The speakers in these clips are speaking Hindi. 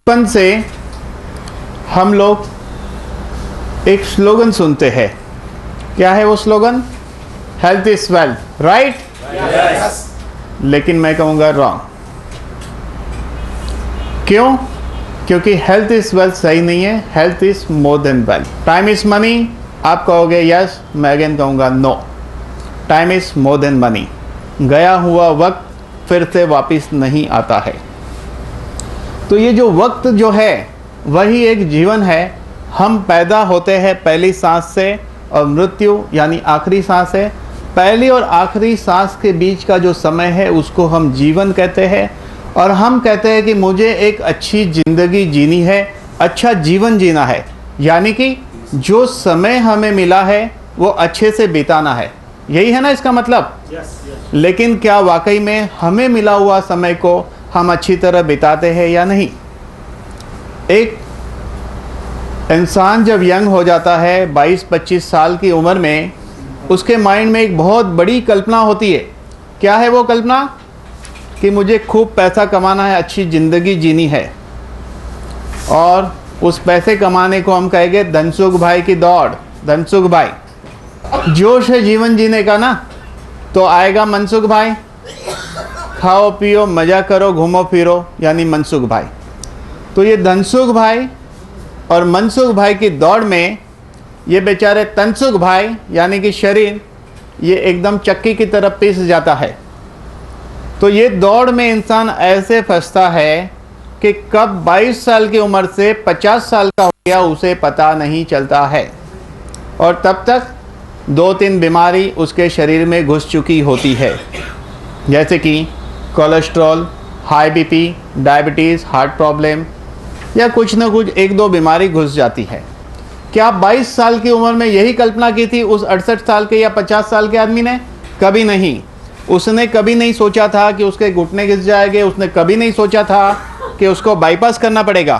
बचपन से हम लोग एक स्लोगन सुनते हैं। क्या है वो slogan? Health is wealth, right? लेकिन मैं कहूँगा रॉन्ग। क्यों? क्योंकि हेल्थ इज वेल्थ सही नहीं है। Health is more than wealth. Time is money, आप कहोगे यस, मैं अगेन कहूँगा no. Time is more than money. गया हुआ वक्त फिर से वापस नहीं आता है। तो ये जो वक्त जो है वही एक जीवन है। हम पैदा होते हैं पहली सांस से और मृत्यु यानी आखिरी सांस है। पहली और आखिरी सांस के बीच का जो समय है उसको हम जीवन कहते हैं। और हम कहते हैं कि मुझे एक अच्छी ज़िंदगी जीनी है, अच्छा जीवन जीना है, यानी कि जो समय हमें मिला है वो अच्छे से बिताना है। यही है ना इसका मतलब? लेकिन क्या वाकई में हमें मिला हुआ समय को हम अच्छी तरह बिताते हैं या नहीं? एक इंसान जब यंग हो जाता है 22-25 साल की उम्र में, उसके माइंड में एक बहुत बड़ी कल्पना होती है। क्या है वो कल्पना? कि मुझे खूब पैसा कमाना है, अच्छी ज़िंदगी जीनी है। और उस पैसे कमाने को हम कहेंगे धनसुख भाई की दौड़। धनसुख भाई, जोश है जीवन जीने का ना, तो आएगा मनसुख भाई। खाओ पियो मज़ा करो घूमो फिरो, यानी मनसुख भाई। तो ये धनसुख भाई और मनसुख भाई की दौड़ में ये बेचारे तनसुख भाई यानी कि शरीर, ये एकदम चक्की की तरफ पिस जाता है। तो ये दौड़ में इंसान ऐसे फंसता है कि कब 22 साल की उम्र से 50 साल का हो गया उसे पता नहीं चलता है। और तब तक 2-3 बीमारी उसके शरीर में घुस चुकी होती है, जैसे कि cholesterol, high BP, diabetes, heart problem, या कुछ ना कुछ 1-2 बीमारी घुस जाती है। क्या 22 साल की उम्र में यही कल्पना की थी उस 68 साल के या 50 साल के आदमी ने? कभी नहीं। उसने कभी नहीं सोचा था कि उसके घुटने घिस जाएंगे। उसने कभी नहीं सोचा था कि उसको बाईपास करना पड़ेगा।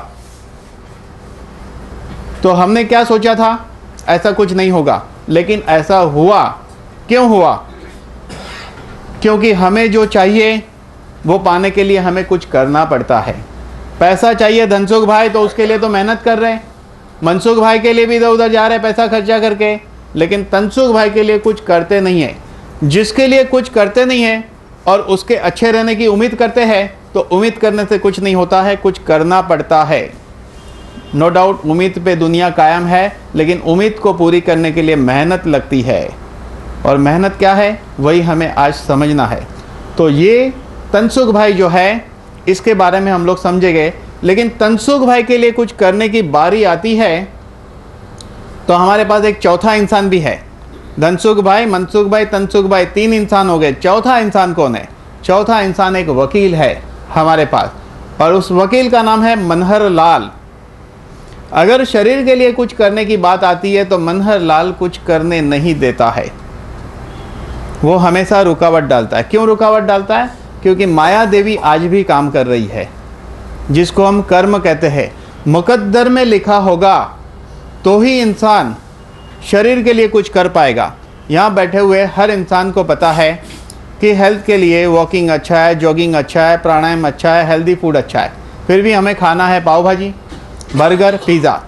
तो हमने क्या सोचा था? ऐसा कुछ नहीं होगा, लेकिन ऐसा हुआ। क्यों हुआ? क्योंकि हमें जो चाहिए वो पाने के लिए हमें कुछ करना पड़ता है। पैसा चाहिए धनसुख भाई, तो उसके लिए तो मेहनत कर रहे हैं। मनसुख भाई के लिए भी इधर उधर जा रहे हैं पैसा खर्चा करके, लेकिन तनसुख भाई के लिए कुछ करते नहीं है। जिसके लिए कुछ करते नहीं है और उसके अच्छे रहने की उम्मीद करते हैं, तो उम्मीद करने से कुछ नहीं होता है, कुछ करना पड़ता है। नो डाउट उम्मीद पे दुनिया कायम है, लेकिन उम्मीद को पूरी करने के लिए मेहनत लगती है। और मेहनत क्या है वही हमें आज समझना है। तो ये तनसुख भाई जो है इसके बारे में हम लोग समझेंगे। लेकिन तनसुख भाई के लिए कुछ करने की बारी आती है तो हमारे पास एक चौथा इंसान भी है। धनसुख भाई, मनसुख भाई, तनसुख भाई, 3 इंसान हो गए। चौथा इंसान कौन है? चौथा इंसान एक वकील है हमारे पास, और उस वकील का नाम है मनहर लाल। अगर शरीर के लिए कुछ करने की बात आती है तो मनहर लाल कुछ करने नहीं देता है। वो हमेशा रुकावट डालता है। क्यों रुकावट डालता है? क्योंकि माया देवी आज भी काम कर रही है, जिसको हम कर्म कहते हैं। मुकद्दर में लिखा होगा तो ही इंसान शरीर के लिए कुछ कर पाएगा। यहाँ बैठे हुए हर इंसान को पता है कि हेल्थ के लिए वॉकिंग अच्छा है, जॉगिंग अच्छा है, प्राणायाम अच्छा है, हेल्दी फूड अच्छा है। फिर भी हमें खाना है पाव भाजी, बर्गर, पिज़्ज़ा।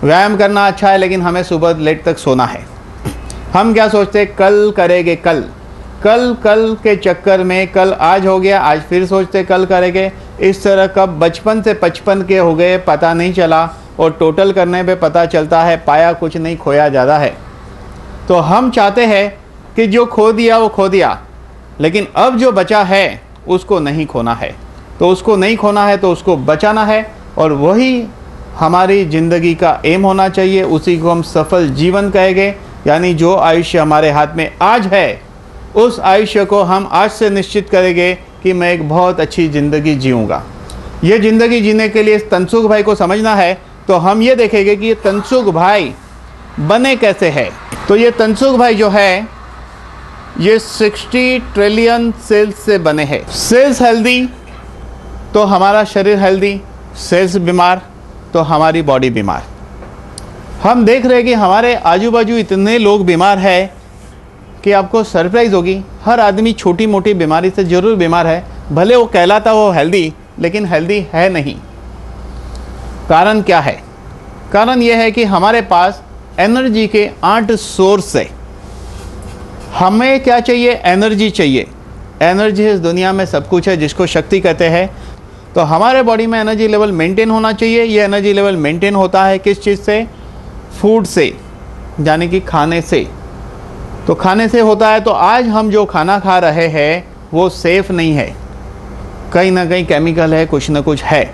व्यायाम करना अच्छा है, लेकिन हमें सुबह लेट तक सोना है। हम क्या सोचते हैं? कल करेंगे, कल कल कल के चक्कर में कल आज हो गया, आज फिर सोचते कल करेंगे। इस तरह कब बचपन से 55 के हो गए पता नहीं चला, और टोटल करने पे पता चलता है पाया कुछ नहीं, खोया ज़्यादा है। तो हम चाहते हैं कि जो खो दिया वो खो दिया, लेकिन अब जो बचा है उसको नहीं खोना है। तो उसको नहीं खोना है तो उसको बचाना है, और वही हमारी ज़िंदगी का एम होना चाहिए। उसी को हम सफल जीवन कहेंगे। यानी जो आयुष्य हमारे हाथ में आज है, उस आयुष्य को हम आज से निश्चित करेंगे कि मैं एक बहुत अच्छी ज़िंदगी जीऊँगा। ये ज़िंदगी जीने के लिए तनसुख भाई को समझना है, तो हम ये देखेंगे कि ये तनसुख भाई बने कैसे हैं। तो ये तनसुख भाई जो है ये 60 ट्रिलियन सेल्स से बने हैं। सेल्स हेल्दी तो हमारा शरीर हेल्दी, सेल्स बीमार तो हमारी बॉडी बीमार। हम देख रहे हैं कि हमारे आजू बाजू इतने लोग बीमार हैं कि आपको सरप्राइज़ होगी। हर आदमी छोटी मोटी बीमारी से ज़रूर बीमार है। भले वो कहलाता वो हेल्दी, लेकिन हेल्दी है नहीं। कारण क्या है? कारण यह है कि हमारे पास एनर्जी के 8 सोर्स है। हमें क्या चाहिए? एनर्जी चाहिए। एनर्जी इस दुनिया में सब कुछ है, जिसको शक्ति कहते हैं। तो हमारे बॉडी में एनर्जी लेवल मेंटेन होना चाहिए। ये एनर्जी लेवल मेंटेन होता है किस चीज़ से? फूड से, यानी कि खाने से। तो खाने से होता है। तो आज हम जो खाना खा रहे हैं वो सेफ़ नहीं है, कहीं ना कहीं केमिकल है, कुछ ना कुछ है।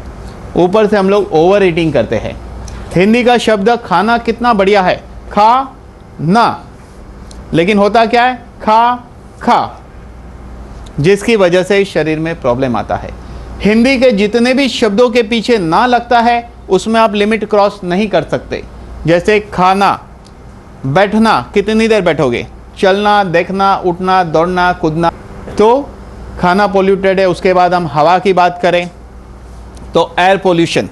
ऊपर से हम लोग ओवर ईटिंग करते हैं। हिंदी का शब्द खाना कितना बढ़िया है, खा ना, लेकिन होता क्या है? खा, जिसकी वजह से शरीर में प्रॉब्लम आता है। हिंदी के जितने भी शब्दों के पीछे ना लगता है उसमें आप लिमिट क्रॉस नहीं कर सकते। जैसे खाना, बैठना, कितनी देर बैठोगे? चलना, देखना, उठना, दौड़ना, कूदना। तो खाना पोल्यूटेड है। उसके बाद हम हवा की बात करें तो एयर पोल्यूशन,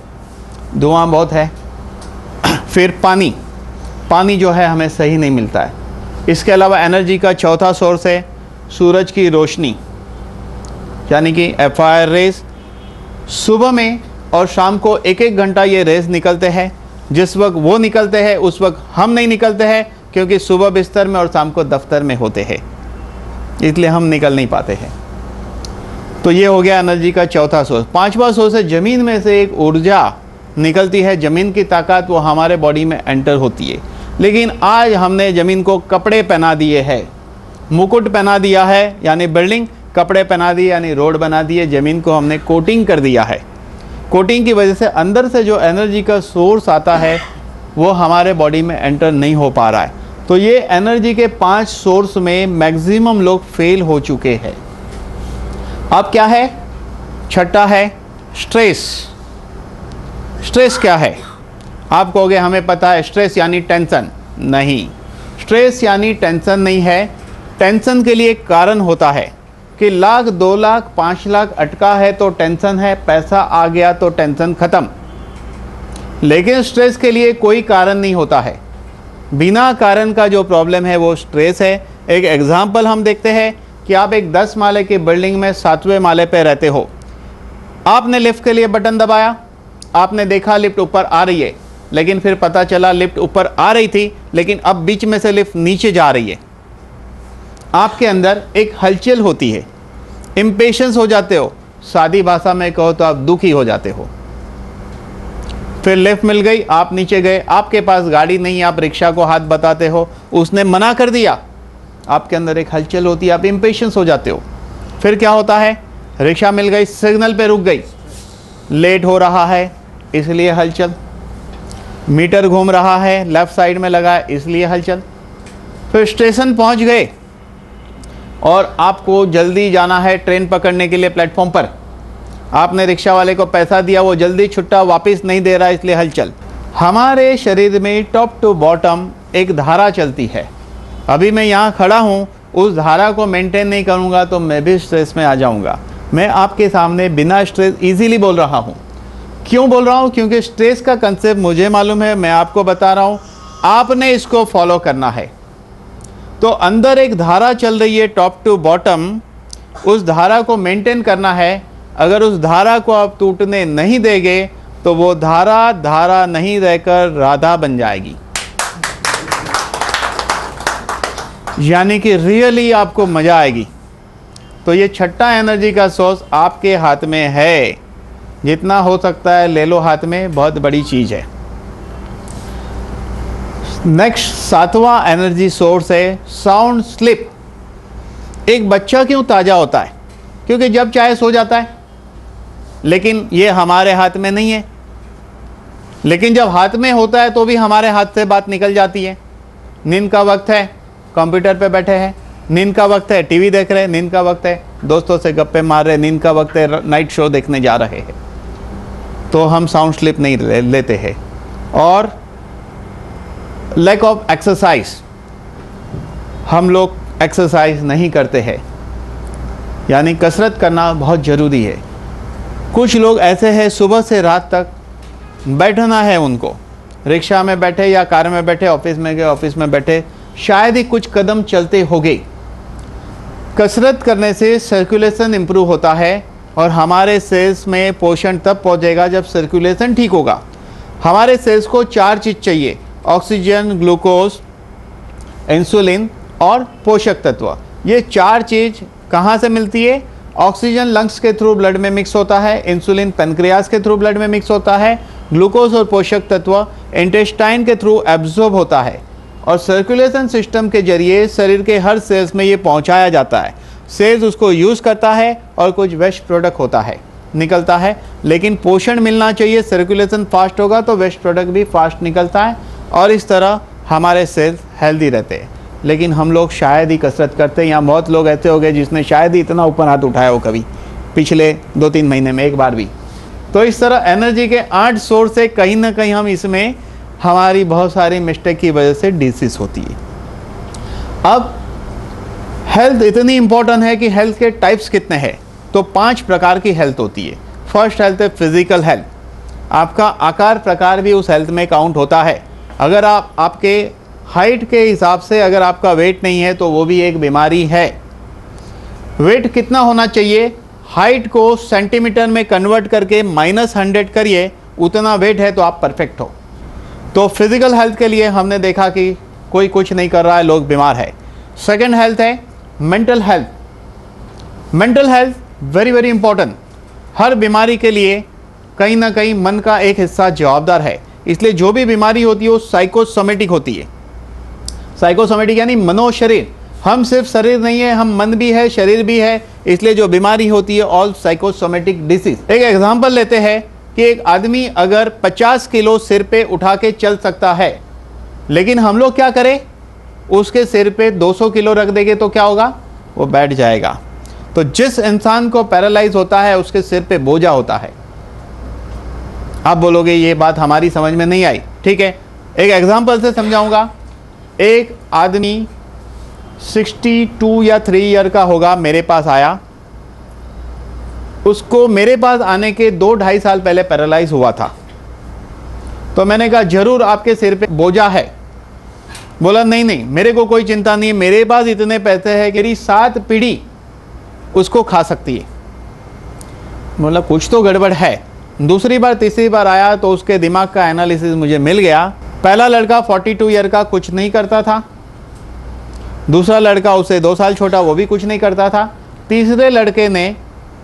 धुआं बहुत है। फिर पानी जो है हमें सही नहीं मिलता है। इसके अलावा एनर्जी का चौथा सोर्स है सूरज की रोशनी, यानी कि FIR रेज। सुबह में और शाम को 1-1 घंटा ये रेज निकलते हैं। जिस वक्त वो निकलते हैं उस वक्त हम नहीं निकलते हैं, क्योंकि सुबह बिस्तर में और शाम को दफ्तर में होते हैं, इसलिए हम निकल नहीं पाते हैं। तो ये हो गया एनर्जी का चौथा सोर्स। 5वां सोर्स है ज़मीन में से एक ऊर्जा निकलती है, ज़मीन की ताकत, वो हमारे बॉडी में एंटर होती है। लेकिन आज हमने ज़मीन को कपड़े पहना दिए हैं, मुकुट पहना दिया है, यानी बिल्डिंग, कपड़े पहना दिए यानी रोड बना दिए, ज़मीन को हमने कोटिंग कर दिया है। कोटिंग की वजह से अंदर से जो एनर्जी का सोर्स आता है वो हमारे बॉडी में एंटर नहीं हो पा रहा है। तो ये एनर्जी के 5 सोर्स में मैक्सिमम लोग फेल हो चुके हैं। अब क्या है? छठा है स्ट्रेस। स्ट्रेस क्या है? आप कहोगे हमें पता है, स्ट्रेस यानी टेंशन। नहीं, स्ट्रेस यानी टेंशन नहीं है। टेंशन के लिए एक कारण होता है कि 1 लाख, 2 लाख, 5 लाख अटका है तो टेंशन है, पैसा आ गया तो टेंशन ख़त्म। लेकिन स्ट्रेस के लिए कोई कारण नहीं होता है। बिना कारण का जो प्रॉब्लम है वो स्ट्रेस है। एक एग्जाम्पल हम देखते हैं कि आप एक 10 माले की बिल्डिंग में 7वें माले पे रहते हो। आपने लिफ्ट के लिए बटन दबाया, आपने देखा लिफ्ट ऊपर आ रही है, लेकिन फिर पता चला लिफ्ट ऊपर आ रही थी लेकिन अब बीच में से लिफ्ट नीचे जा रही है। आपके अंदर एक हलचल होती है, इम्पेशंस हो जाते हो, सादी भाषा में कहो तो आप दुखी हो जाते हो। फिर लिफ्ट मिल गई, आप नीचे गए, आपके पास गाड़ी नहीं, आप रिक्शा को हाथ बताते हो, उसने मना कर दिया, आपके अंदर एक हलचल होती है, आप इम्पेशंस हो जाते हो। फिर क्या होता है? रिक्शा मिल गई, सिग्नल पे रुक गई, लेट हो रहा है इसलिए हलचल। मीटर घूम रहा है, लेफ्ट साइड में लगा है इसलिए हलचल। फिर स्टेशन पहुंच गए और आपको जल्दी जाना है ट्रेन पकड़ने के लिए प्लेटफॉर्म पर। आपने रिक्शा वाले को पैसा दिया, वो जल्दी छुट्टा वापस नहीं दे रहा इसलिए हलचल। हमारे शरीर में टॉप टू बॉटम एक धारा चलती है। अभी मैं यहाँ खड़ा हूँ, उस धारा को मेंटेन नहीं करूँगा तो मैं भी स्ट्रेस में आ जाऊँगा। मैं आपके सामने बिना स्ट्रेस इजीली बोल रहा हूँ। क्यों बोल रहा हूँ? क्योंकि स्ट्रेस का कंसेप्ट मुझे मालूम है, मैं आपको बता रहा हूँ, आपने इसको फॉलो करना है। तो अंदर एक धारा चल रही है टॉप टू बॉटम, उस धारा को मेंटेन करना है। अगर उस धारा को आप टूटने नहीं देंगे तो वो धारा नहीं रहकर राधा बन जाएगी, यानी कि रियली आपको मजा आएगी। तो ये छठा एनर्जी का सोर्स आपके हाथ में है, जितना हो सकता है ले लो हाथ में, बहुत बड़ी चीज है। नेक्स्ट 7वां एनर्जी सोर्स है साउंड स्लीप। एक बच्चा क्यों ताजा होता है? क्योंकि जब चाहे सो जाता है, लेकिन ये हमारे हाथ में नहीं है। लेकिन जब हाथ में होता है तो भी हमारे हाथ से बात निकल जाती है। नींद का वक्त है, कंप्यूटर पे बैठे हैं, नींद का वक्त है, टीवी देख रहे हैं, नींद का वक्त है, दोस्तों से गप्पे मार रहे हैं, नींद का वक्त है, नाइट शो देखने जा रहे हैं, तो हम साउंड स्लीप नहीं लेते हैं। और लैक ऑफ एक्सरसाइज, हम लोग एक्सरसाइज नहीं करते हैं, यानी कसरत करना बहुत ज़रूरी है। कुछ लोग ऐसे हैं सुबह से रात तक बैठना है उनको, रिक्शा में बैठे या कार में बैठे, ऑफिस में गए, ऑफिस में बैठे, शायद ही कुछ कदम चलते होंगे। कसरत करने से सर्कुलेशन इम्प्रूव होता है और हमारे सेल्स में पोषण तब पहुंचेगा जब सर्कुलेशन ठीक होगा। हमारे सेल्स को 4 चीज़ चाहिए, ऑक्सीजन, ग्लूकोज, इंसुलिन और पोषक तत्व। ये 4 चीज़ कहाँ से मिलती है? ऑक्सीजन लंग्स के थ्रू ब्लड में मिक्स होता है, इंसुलिन पेनक्रियास के थ्रू ब्लड में मिक्स होता है, ग्लूकोज और पोषक तत्व इंटेस्टाइन के थ्रू एब्जॉर्ब होता है और सर्कुलेशन सिस्टम के जरिए शरीर के हर सेल्स में ये पहुंचाया जाता है। सेल्स उसको यूज़ करता है और कुछ वेस्ट प्रोडक्ट होता है, निकलता है। लेकिन पोषण मिलना चाहिए, सर्कुलेशन फास्ट होगा तो वेस्ट प्रोडक्ट भी फास्ट निकलता है और इस तरह हमारे सेल्स हेल्दी रहते हैं। लेकिन हम लोग शायद ही कसरत करते हैं, या बहुत लोग ऐसे हो गए जिसने शायद ही इतना ऊपर हाथ उठाया हो कभी पिछले 2-3 महीने में एक बार भी। तो इस तरह एनर्जी के 8 सोर्स से कहीं ना कहीं हम इसमें हमारी बहुत सारी मिस्टेक की वजह से डिसीज होती है। अब हेल्थ इतनी इंपॉर्टेंट है कि हेल्थ के टाइप्स कितने हैं? तो 5 प्रकार की हेल्थ होती है। फर्स्ट हेल्थ है फिजिकल हेल्थ। आपका आकार प्रकार भी उस हेल्थ में काउंट होता है। अगर आपके हाइट के हिसाब से अगर आपका वेट नहीं है तो वो भी एक बीमारी है। वेट कितना होना चाहिए? हाइट को सेंटीमीटर में कन्वर्ट करके -100 करिए, उतना वेट है तो आप परफेक्ट हो। तो फिजिकल हेल्थ के लिए हमने देखा कि कोई कुछ नहीं कर रहा है, लोग बीमार है। सेकंड हेल्थ है mental health. Mental health very very important. हर बीमारी के लिए कहीं ना कहीं मन का एक हिस्सा जवाबदार है, इसलिए जो भी बीमारी होती है वो साइकोसोमेटिक होती है। साइकोसोमेटिक यानी मनो शरीर। हम सिर्फ शरीर नहीं है, हम मन भी है, शरीर भी है, इसलिए जो बीमारी होती है ऑल साइकोसोमेटिक डिसीज। एक एग्जांपल लेते हैं कि एक आदमी अगर 50 किलो सिर पे उठा के चल सकता है, लेकिन हम लोग क्या करें, उसके सिर पे 200 किलो रख देंगे तो क्या होगा? वो बैठ जाएगा। तो जिस इंसान को पैरालाइज होता है उसके सिर पे बोझा होता है। आप बोलोगे ये बात हमारी समझ में नहीं आई, ठीक है, एक एग्जांपल से समझाऊंगा। एक आदमी 62 या 3 ईयर का होगा, मेरे पास आया। उसको मेरे पास आने के 2-2.5 साल पहले पैरालाइज हुआ था। तो मैंने कहा जरूर आपके सिर पे बोझा है। बोला नहीं, मेरे को कोई चिंता नहीं, मेरे पास इतने पैसे हैं कि मेरी 7 पीढ़ी उसको खा सकती है। बोला कुछ तो गड़बड़ है। दूसरी बार तीसरी बार आया तो उसके दिमाग का एनालिसिस मुझे मिल गया। पहला लड़का 42 ईयर का कुछ नहीं करता था, दूसरा लड़का उससे 2 साल छोटा, वो भी कुछ नहीं करता था। तीसरे लड़के ने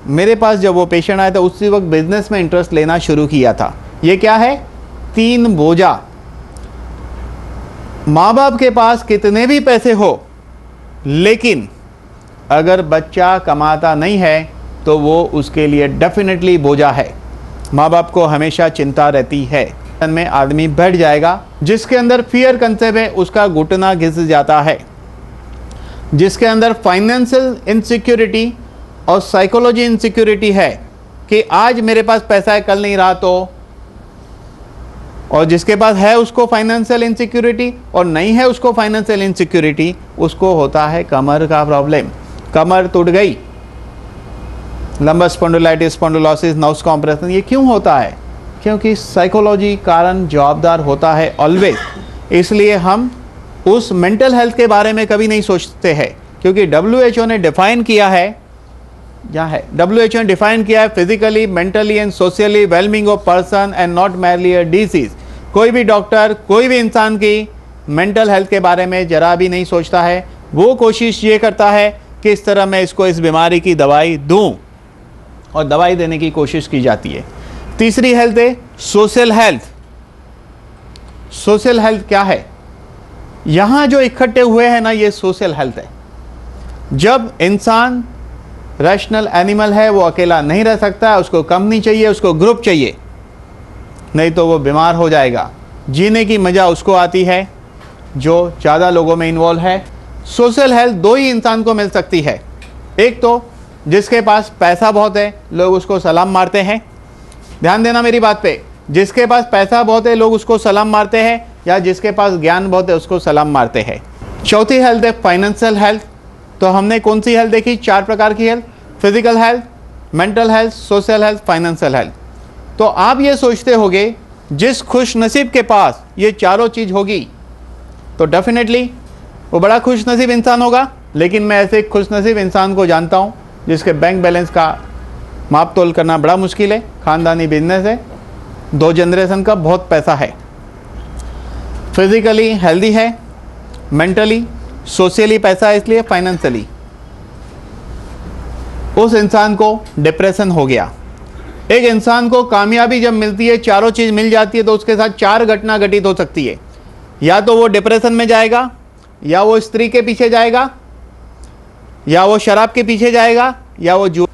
मेरे पास जब वो पेशेंट आया था उसी वक्त बिजनेस में इंटरेस्ट लेना शुरू किया था। ये क्या है? 3 बोझा। माँ बाप के पास कितने भी पैसे हो, लेकिन अगर बच्चा कमाता नहीं है तो वो उसके लिए डेफिनेटली बोझा है। माँ बाप को हमेशा चिंता रहती है। में आदमी बैठ जाएगा। जिसके अंदर फियर कंसेप्ट है उसका घुटना घिस जाता है। जिसके अंदर फाइनेंशियल इनसिक्योरिटी और साइकोलॉजी इनसिक्योरिटी है कि आज मेरे पास पैसा है कल नहीं रहा तो, और जिसके पास है उसको फाइनेंशियल इनसिक्योरिटी और नहीं है उसको फाइनेंशियल इनसिक्योरिटी, उसको होता है कमर का प्रॉब्लम। कमर टूट गई, lumbar spondylitis, spondylosis, nerves compression. ये क्यों होता है? क्योंकि साइकोलॉजी कारण जवाबदार होता है ऑलवेज। इसलिए हम उस मेंटल हेल्थ के बारे में कभी नहीं सोचते हैं, क्योंकि WHO ने डिफाइन किया है, जहाँ है WHO ने डिफाइन किया है physically, mentally and socially wellbeing of person and not merely a disease. कोई भी डॉक्टर कोई भी इंसान की मेंटल हेल्थ के बारे में जरा भी नहीं सोचता है। वो कोशिश ये करता है कि इस तरह मैं इसको इस बीमारी की दवाई दूं, और दवाई देने की कोशिश की जाती है। तीसरी हेल्थ है सोशल हेल्थ। सोशल हेल्थ क्या है? यहाँ जो इकट्ठे हुए हैं ना, ये सोशल हेल्थ है। जब इंसान रैशनल एनिमल है, वो अकेला नहीं रह सकता है, उसको कंपनी चाहिए, उसको ग्रुप चाहिए, नहीं तो वो बीमार हो जाएगा। जीने की मज़ा उसको आती है जो ज़्यादा लोगों में इन्वॉल्व है। सोशल हेल्थ 2 ही इंसान को मिल सकती है। एक तो जिसके पास पैसा बहुत है, लोग उसको सलाम मारते हैं। ध्यान देना मेरी बात पे, जिसके पास पैसा बहुत है लोग उसको सलाम मारते हैं, या जिसके पास ज्ञान बहुत है उसको सलाम मारते हैं। चौथी हेल्थ है फाइनेंशियल हेल्थ। तो हमने कौन सी हेल्थ देखी? 4 प्रकार की health, physical health, mental health, social health, financial health. तो आप ये सोचते होंगे जिस खुश नसीब के पास ये चारों चीज़ होगी तो डेफिनेटली वो बड़ा खुश नसीब इंसान होगा। लेकिन मैं ऐसे खुश नसीब इंसान को जानता हूँ जिसके बैंक बैलेंस का माप तोल करना बड़ा मुश्किल है, ख़ानदानी बिजनेस है, 2 जनरेशन का बहुत पैसा है। फिजिकली हेल्दी है, मेंटली सोशली पैसा है, इसलिए फाइनेंशियली उस इंसान को डिप्रेशन हो गया। एक इंसान को कामयाबी जब मिलती है, चारों चीज़ मिल जाती है, तो उसके साथ 4 घटना घटित हो सकती है। या तो वो डिप्रेशन में जाएगा, या वो स्त्री के पीछे जाएगा, या वो शराब के पीछे जाएगा, या वो जुआ।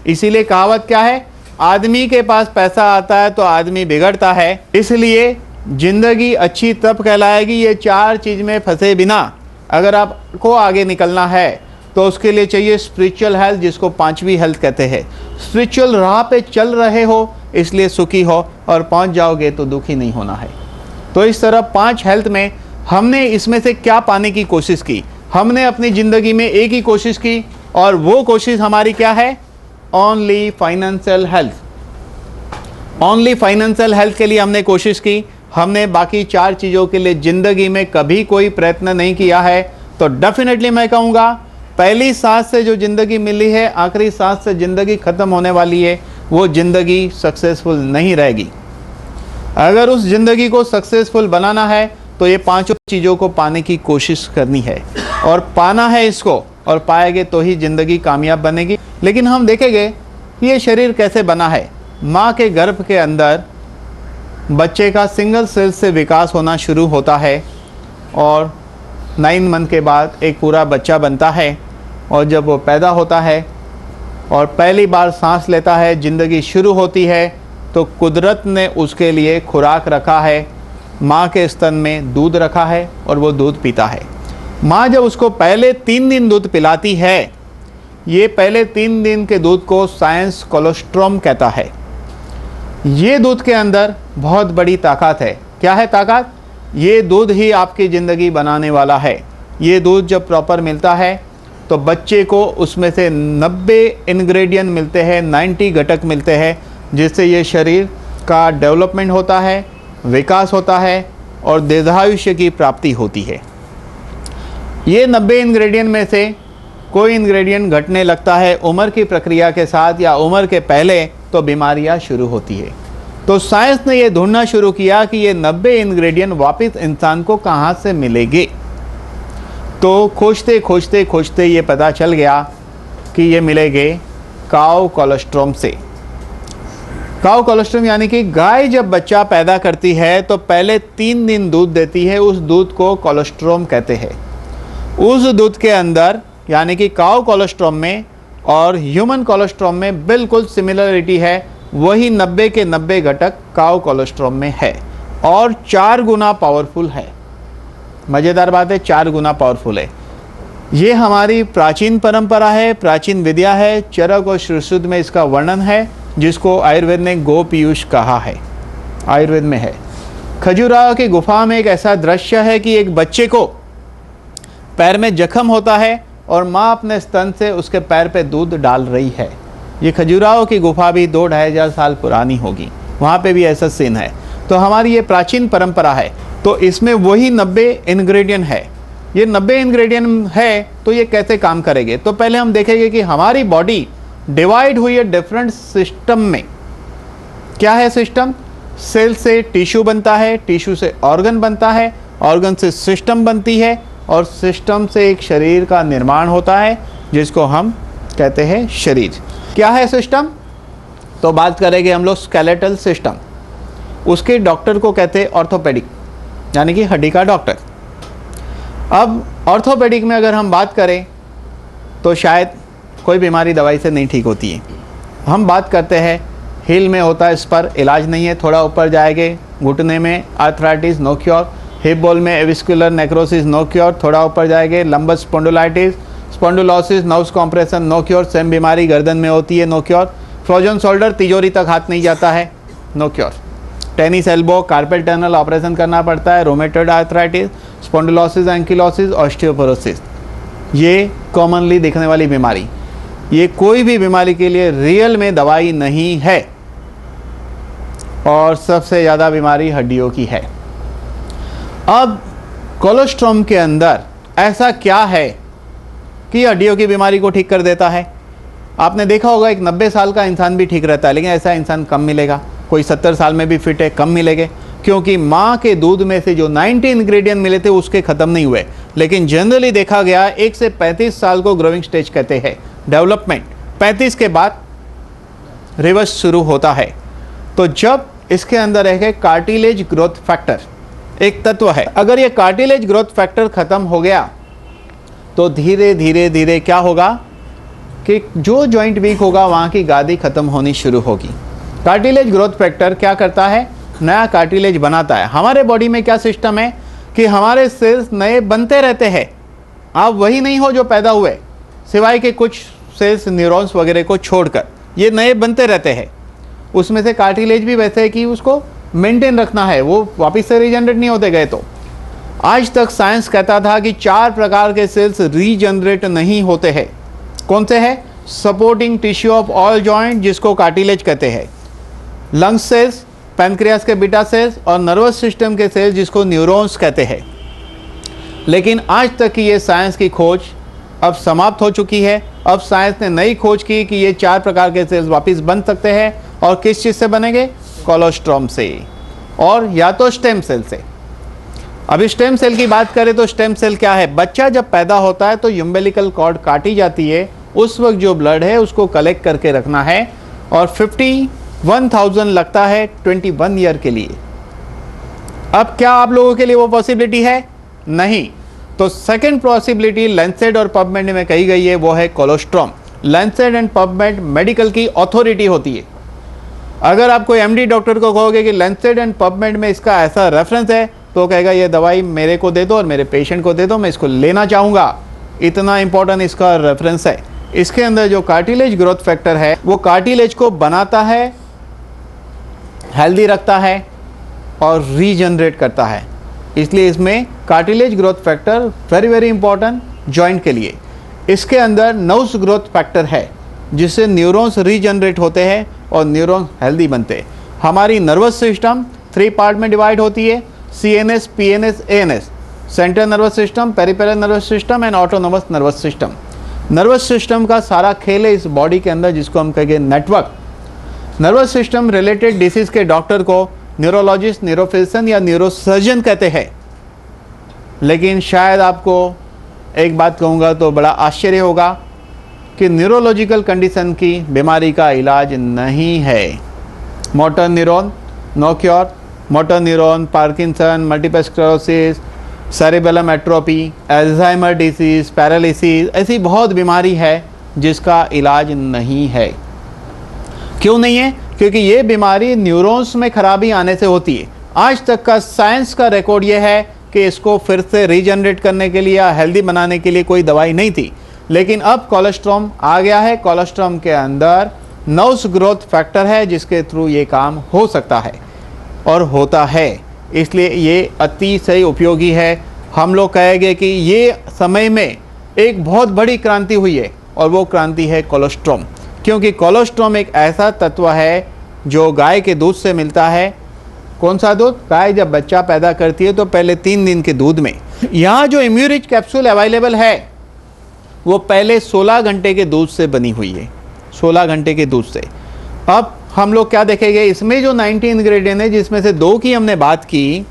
इसीलिए कहावत क्या है, आदमी के पास पैसा आता है तो आदमी बिगड़ता है। इसलिए जिंदगी अच्छी तब कहलाएगी ये 4 चीज़ में फंसे बिना अगर आपको आगे निकलना है, तो उसके लिए चाहिए स्पिरिचुअल हेल्थ, जिसको 5वीं हेल्थ कहते हैं। स्पिरिचुअल राह पे चल रहे हो इसलिए सुखी हो, और पहुंच जाओगे तो दुखी नहीं होना है। तो इस तरह 5 हेल्थ में हमने इसमें से क्या पाने की कोशिश की? हमने अपनी ज़िंदगी में एक ही कोशिश की, और वो कोशिश हमारी क्या है? Only financial health. Only financial health के लिए हमने कोशिश की। हमने बाकी 4 चीज़ों के लिए ज़िंदगी में कभी कोई प्रयत्न नहीं किया है। तो डेफिनेटली मैं कहूँगा, पहली सांस से जो ज़िंदगी मिली है, आखिरी सांस से ज़िंदगी ख़त्म होने वाली है, वो ज़िंदगी सक्सेसफुल नहीं रहेगी। अगर उस ज़िंदगी को सक्सेसफुल बनाना है तो ये 5 चीज़ों को पाने की कोशिश करनी है, और पाना है इसको, और पाएंगे तो ही ज़िंदगी कामयाब बनेगी। लेकिन हम देखेंगे कि ये शरीर कैसे बना है। माँ के गर्भ के अंदर बच्चे का सिंगल सेल से विकास होना शुरू होता है, और 9 मंथ के बाद एक पूरा बच्चा बनता है। और जब वो पैदा होता है और पहली बार सांस लेता है, ज़िंदगी शुरू होती है, तो कुदरत ने उसके लिए खुराक रखा है। माँ के स्तन में दूध रखा है और वो दूध पीता है। माँ जब उसको पहले 3 दिन दूध पिलाती है, ये पहले 3 दिन के दूध को साइंस कोलोस्ट्रम कहता है। ये दूध के अंदर बहुत बड़ी ताकत है। क्या है ताकत? ये दूध ही आपकी ज़िंदगी बनाने वाला है। ये दूध जब प्रॉपर मिलता है तो बच्चे को उसमें से 90 इंग्रेडिएंट मिलते हैं, 90 घटक मिलते हैं, जिससे ये शरीर का डेवलपमेंट होता है, विकास होता है और दीर्घायुष्य की प्राप्ति होती है। ये 90 इंग्रेडिएंट में से कोई इंग्रेडिएंट घटने लगता है उम्र की प्रक्रिया के साथ या उम्र के पहले, तो बीमारियां शुरू होती है। तो साइंस ने ये ढूंढना शुरू किया कि ये 90 इंग्रेडिएंट वापस इंसान को कहाँ से मिलेंगे। तो खोजते खोजते खोजते ये पता चल गया कि ये मिलेंगे काउ कोलोस्ट्रम से। काउ कोलोस्ट्रम यानी कि गाय जब बच्चा पैदा करती है तो पहले 3 दिन दूध देती है, उस दूध को कोलोस्ट्रम कहते हैं। उस दूध के अंदर यानी कि काउ कोलोस्ट्रम में और ह्यूमन कोलोस्ट्रम में बिल्कुल सिमिलरिटी है। वही 90 के 90 घटक काउ कोलोस्ट्रम में है और 4 गुना पावरफुल है। मज़ेदार बात है, 4 गुना पावरफुल है। ये हमारी प्राचीन परंपरा है, प्राचीन विद्या है। चरक और श्रुश्रुत में इसका वर्णन है, जिसको आयुर्वेद ने गो पीयूष कहा है, आयुर्वेद में है। खजुराहो की गुफा में एक ऐसा दृश्य है कि एक बच्चे को पैर में जख्म होता है और माँ अपने स्तन से उसके पैर पे दूध डाल रही है। ये खजुराहो की गुफा भी 2-2.5 हज़ार साल पुरानी होगी, वहाँ पे भी ऐसा सीन है। तो हमारी ये प्राचीन परंपरा है। तो इसमें वही 90 इंग्रेडिएंट है। ये 90 इंग्रेडिएंट है, तो ये कैसे काम करेंगे? तो पहले हम देखेंगे कि हमारी बॉडी डिवाइड हुई है डिफरेंट सिस्टम में। क्या है सिस्टम? सेल से टिश्यू बनता है, टिश्यू से ऑर्गन बनता है, ऑर्गन से सिस्टम बनती है और सिस्टम से एक शरीर का निर्माण होता है, जिसको हम कहते हैं शरीर। क्या है सिस्टम? तो बात करेंगे हम लोग स्केलेटल सिस्टम। उसके डॉक्टर को कहते हैं ऑर्थोपेडिक, यानी कि हड्डी का डॉक्टर। अब ऑर्थोपेडिक में अगर हम बात करें तो शायद कोई बीमारी दवाई से नहीं ठीक होती है। हम बात करते हैं हिल में होता है, इस पर इलाज नहीं है। थोड़ा ऊपर जाएंगे, घुटने में आर्थराइटिस नो क्योर, हिप बोल में एविस्कुलर नेक्रोसिस नो क्योर। थोड़ा ऊपर जाएंगे, lumbar spondylitis, spondylosis, nerves compression no cure. Same बीमारी गर्दन में होती है, नो क्योर। फ्रोजन शोल्डर, तिजोरी तक हाथ नहीं जाता है, no cure. Tennis elbow, carpal tunnel operation करना पड़ता है। Rheumatoid arthritis, spondylosis, ankylosis, osteoporosis, ये कॉमनली दिखने वाली बीमारी। ये कोई भी बीमारी के लिए रियल में दवाई नहीं है और सबसे ज़्यादा बीमारी हड्डियों की है। अब कोलोस्ट्रम के अंदर ऐसा क्या है कि हड्डियों की बीमारी को ठीक कर देता है? आपने देखा होगा एक 90 साल का इंसान भी ठीक रहता है, लेकिन ऐसा इंसान कम मिलेगा। कोई 70 साल में भी फिट है, कम मिलेंगे, क्योंकि माँ के दूध में से जो 90 इंग्रेडिएंट मिले थे उसके ख़त्म नहीं हुए। लेकिन जनरली देखा गया 1 से 35 साल को ग्रोइंग स्टेज कहते हैं, डेवलपमेंट 35 के बाद रिवर्स शुरू होता है। तो जब इसके अंदर है कार्टिलेज ग्रोथ फैक्टर एक तत्व है, अगर ये कार्टिलेज ग्रोथ फैक्टर ख़त्म हो गया तो धीरे धीरे धीरे क्या होगा कि जो जॉइंट वीक होगा वहाँ की गादी ख़त्म होनी शुरू होगी। कार्टिलेज ग्रोथ फैक्टर क्या करता है, नया कार्टिलेज बनाता है। हमारे बॉडी में क्या सिस्टम है कि हमारे सेल्स नए बनते रहते हैं, आप वही नहीं हो जो पैदा हुए, सिवाय के कुछ सेल्स न्यूरॉन्स वगैरह को छोड़कर ये नए बनते रहते हैं। उसमें से कार्टिलेज भी वैसे है कि उसको मेंटेन रखना है, वो वापस से रीजनरेट नहीं होते गए। तो आज तक साइंस कहता था कि 4 प्रकार के सेल्स रीजनरेट नहीं होते हैं। कौन से हैं? Supporting tissue of all joint जिसको कार्टिलेज कहते हैं, लंग्स सेल्स, पैनक्रियास के बीटा सेल्स और नर्वस सिस्टम के सेल्स जिसको न्यूरॉन्स कहते हैं। लेकिन आज तक की ये साइंस की खोज अब समाप्त हो चुकी है। अब साइंस ने नई खोज की कि ये 4 प्रकार के सेल्स वापस बन सकते हैं, और किस चीज़ से बनेंगे? कोलोस्ट्रॉम से, और या तो स्टेम सेल से। अभी स्टेम सेल की बात करें तो स्टेम सेल क्या है? बच्चा जब पैदा होता है तो यूम्बिलिकल कॉर्ड काटी जाती है, उस वक्त जो ब्लड है उसको कलेक्ट करके रखना है, और 51,000 लगता है 21 ईयर के लिए। अब क्या आप लोगों के लिए वो पॉसिबिलिटी है? नहीं। तो सेकंड पॉसिबिलिटी लैंसेट और पबमेड में कही गई है, वो है कोलोस्ट्रॉम। लैंसेट एंड पबमेड मेडिकल की अथॉरिटी होती है। अगर आप कोई एमडी डॉक्टर को कहोगे कि लैंसेट एंड पबमेड में इसका ऐसा रेफरेंस है, तो कहेगा ये दवाई मेरे को दे दो और मेरे पेशेंट को दे दो, मैं इसको लेना चाहूँगा, इतना इंपॉर्टेंट इसका रेफरेंस है। इसके अंदर जो कार्टिलेज ग्रोथ फैक्टर है वो कार्टिलेज को बनाता है, हेल्दी रखता है और रीजनरेट करता है। इसलिए इसमें cartilage growth factor very very important joint के लिए। इसके अंदर नर्व्स ग्रोथ फैक्टर है जिससे न्यूरॉन्स रीजनरेट होते हैं और न्यूरॉन्स हेल्दी बनते हैं। हमारी नर्वस सिस्टम 3 पार्ट में डिवाइड होती है, CNS, PNS, ANS, central nervous system, peripheral nervous system and autonomous nervous system. Nervous system का सारा खेल है इस बॉडी के अंदर जिसको हम कहेंगे network. Nervous system related disease के डॉक्टर को न्यूरोलॉजिस्ट, न्यूरोफिजिशियन या न्यूरोसर्जन कहते हैं। लेकिन शायद आपको एक बात कहूँगा तो बड़ा आश्चर्य होगा कि न्यूरोलॉजिकल कंडीशन की बीमारी का इलाज नहीं है। Motor neuron no cure, motor neuron, Parkinson, multiple sclerosis, cerebellum atrophy, Alzheimer disease, paralysis, ऐसी बहुत बीमारी है जिसका इलाज नहीं है। क्यों नहीं है? क्योंकि ये बीमारी न्यूरॉन्स में खराबी आने से होती है। आज तक का साइंस का रिकॉर्ड ये है कि इसको फिर से रीजनरेट करने के लिए या हेल्दी बनाने के लिए कोई दवाई नहीं थी। लेकिन अब कोलोस्ट्रॉम आ गया है। कोलोस्ट्रॉम के अंदर नर्व्स ग्रोथ फैक्टर है जिसके थ्रू ये काम हो सकता है और होता है। इसलिए ये अति सही उपयोगी है। हम लोग कहेंगे कि ये समय में एक बहुत बड़ी क्रांति हुई है और वो क्रांति है कोलोस्ट्रॉम। क्योंकि कोलोस्ट्रॉम एक ऐसा तत्व है जो गाय के दूध से मिलता है। कौन सा दूध? गाय जब बच्चा पैदा करती है तो पहले 3 दिन के दूध में। यहाँ जो इम्यूरिच कैप्सूल अवेलेबल है वो पहले 16 घंटे के दूध से बनी हुई है, 16 घंटे के दूध से। अब हम लोग क्या देखेंगे, इसमें जो 90 इंग्रेडिएंट है जिसमें से 2 की हमने बात की,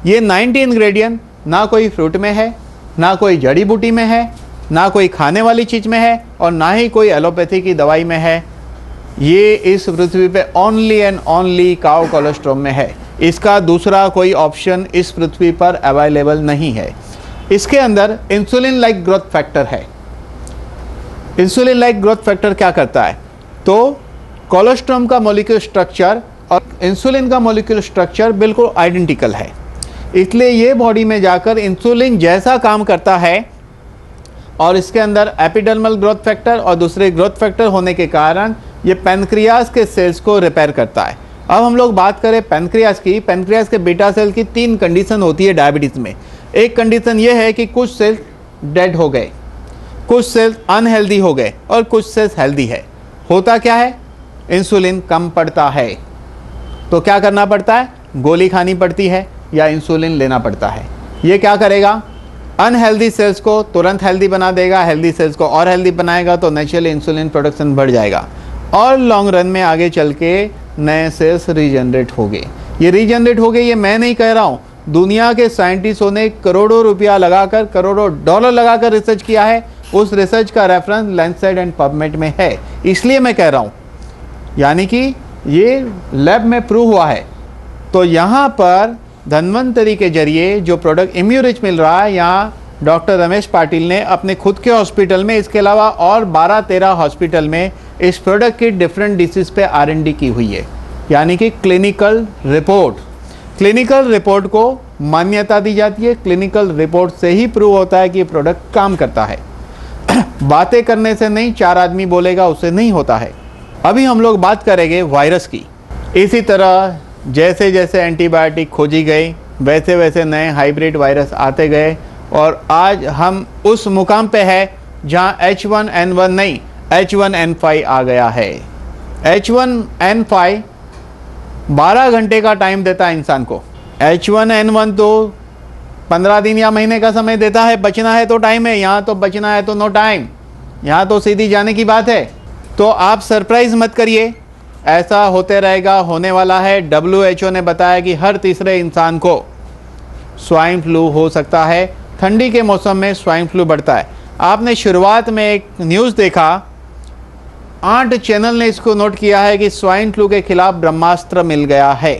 ये 90 इंग्रेडिएंट ना कोई फ्रूट में है, ना कोई जड़ी बूटी में है, ना कोई खाने वाली चीज़ में है और ना ही कोई एलोपैथी की दवाई में है। ये इस पृथ्वी पे ओनली एंड ओनली काउ कोलोस्ट्रॉम में है। इसका दूसरा कोई ऑप्शन इस पृथ्वी पर अवेलेबल नहीं है। इसके अंदर इंसुलिन लाइक ग्रोथ फैक्टर है। इंसुलिन लाइक ग्रोथ फैक्टर क्या करता है? तो कोलोस्ट्रॉम का मॉलिक्यूलर स्ट्रक्चर और इंसुलिन का मॉलिक्यूलर स्ट्रक्चर बिल्कुल आइडेंटिकल है। इसलिए ये बॉडी में जाकर इंसुलिन जैसा काम करता है और इसके अंदर एपिडर्मल ग्रोथ फैक्टर और दूसरे ग्रोथ फैक्टर होने के कारण ये पैनक्रियास के सेल्स को रिपेयर करता है। अब हम लोग बात करें पैनक्रियास की। पैनक्रियास के बीटा सेल की 3 कंडीशन होती है डायबिटीज़ में। एक कंडीशन ये है कि कुछ सेल्स डेड हो गए, कुछ सेल्स अनहेल्दी हो गए और कुछ सेल्स हेल्दी है। होता क्या है? इंसुलिन कम पड़ता है तो क्या करना पड़ता है? गोली खानी पड़ती है या इंसुलिन लेना पड़ता है। ये क्या करेगा? अनहेल्दी सेल्स को तुरंत हेल्दी बना देगा, हेल्दी सेल्स को और हेल्दी बनाएगा तो नेचुरली इंसुलिन प्रोडक्शन बढ़ जाएगा और लॉन्ग रन में आगे चल के नए सेल्स रीजनरेट हो गए। ये रीजनरेट हो गए ये मैं नहीं कह रहा हूँ, दुनिया के साइंटिस्टों ने करोड़ों रुपया लगाकर, करोड़ों डॉलर लगाकर रिसर्च किया है। उस रिसर्च का रेफरेंस लैंसेट एंड पबमेड में है, इसलिए मैं कह रहा हूँ, यानी कि ये लैब में प्रूव हुआ है। तो यहाँ पर धन्वंतरी के जरिए जो प्रोडक्ट इम्यूरिच मिल रहा है, यहाँ डॉक्टर रमेश पाटिल ने अपने खुद के हॉस्पिटल में, इसके अलावा और 12-13 हॉस्पिटल में इस प्रोडक्ट की डिफरेंट डिसीज पे R&D की हुई है, यानी कि क्लिनिकल रिपोर्ट को मान्यता दी जाती है। क्लिनिकल रिपोर्ट से ही प्रूव होता है कि ये प्रोडक्ट काम करता है। बातें करने से नहीं, 4 आदमी बोलेगा उससे नहीं होता है। अभी हम लोग बात करेंगे वायरस की। इसी तरह जैसे जैसे एंटीबायोटिक खोजी गई, वैसे वैसे नए हाइब्रिड वायरस आते गए, और आज हम उस मुकाम पे है जहां H1N1 नहीं, H1N5 आ गया है। H1N5 12 घंटे का टाइम देता है इंसान को। H1N1 तो 15 दिन या महीने का समय देता है, बचना है तो टाइम है। यहाँ तो बचना है तो नो टाइम, यहाँ तो सीधी जाने की बात है। तो आप सरप्राइज मत करिए, ऐसा होते रहेगा, होने वाला है। WHO ने बताया कि हर तीसरे इंसान को स्वाइन फ्लू हो सकता है। ठंडी के मौसम में स्वाइन फ्लू बढ़ता है। आपने शुरुआत में एक न्यूज़ देखा, 8 चैनल ने इसको नोट किया है कि स्वाइन फ्लू के खिलाफ ब्रह्मास्त्र मिल गया है।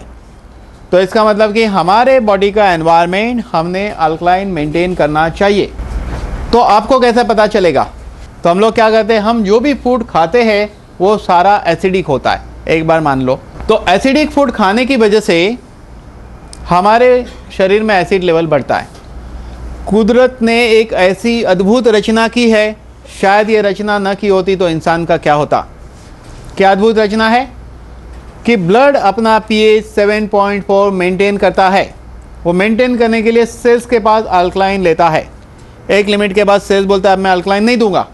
तो इसका मतलब कि हमारे बॉडी का एनवायरनमेंट हमने अल्कलाइन मेंटेन करना चाहिए। तो आपको कैसे पता चलेगा? तो हम लोग क्या करते हैं, हम जो भी फूड खाते हैं वो सारा एसिडिक होता है, एक बार मान लो। तो एसिडिक फूड खाने की वजह से हमारे शरीर में एसिड लेवल बढ़ता है। कुदरत ने एक ऐसी अद्भुत रचना की है, शायद ये रचना न की होती तो इंसान का क्या होता। क्या अद्भुत रचना है कि ब्लड अपना pH 7.4 मेंटेन करता है। वो मेंटेन करने के लिए सेल्स के पास अल्कलाइन लेता है। एक लिमिट के बाद सेल्स बोलता है अब मैं अल्कलाइन नहीं दूंगा।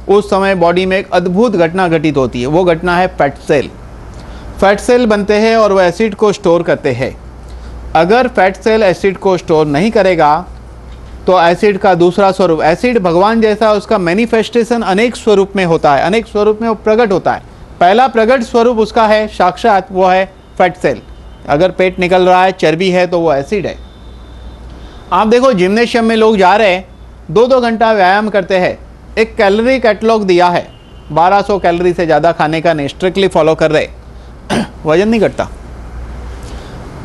उस समय बॉडी में एक अद्भुत घटना घटित होती है, वो घटना है फैट सेल। फैट सेल बनते हैं और वो एसिड को स्टोर करते हैं। अगर फैट सेल एसिड को स्टोर नहीं करेगा तो एसिड का दूसरा स्वरूप, एसिड भगवान जैसा, उसका मैनिफेस्टेशन अनेक स्वरूप में होता है, अनेक स्वरूप में वो प्रकट होता है। पहला प्रकट स्वरूप उसका है साक्षात, वो है फैट सेल। अगर पेट निकल रहा है, चर्बी है, तो वो एसिड है। आप देखो जिम्नेशियम में लोग जा रहे हैं, 2-2 घंटा व्यायाम करते हैं, एक कैलोरी कैटलॉग दिया है, 1200 कैलोरी से ज़्यादा खाने का नहीं, स्ट्रिक्टली फॉलो कर रहे, वजन नहीं घटता।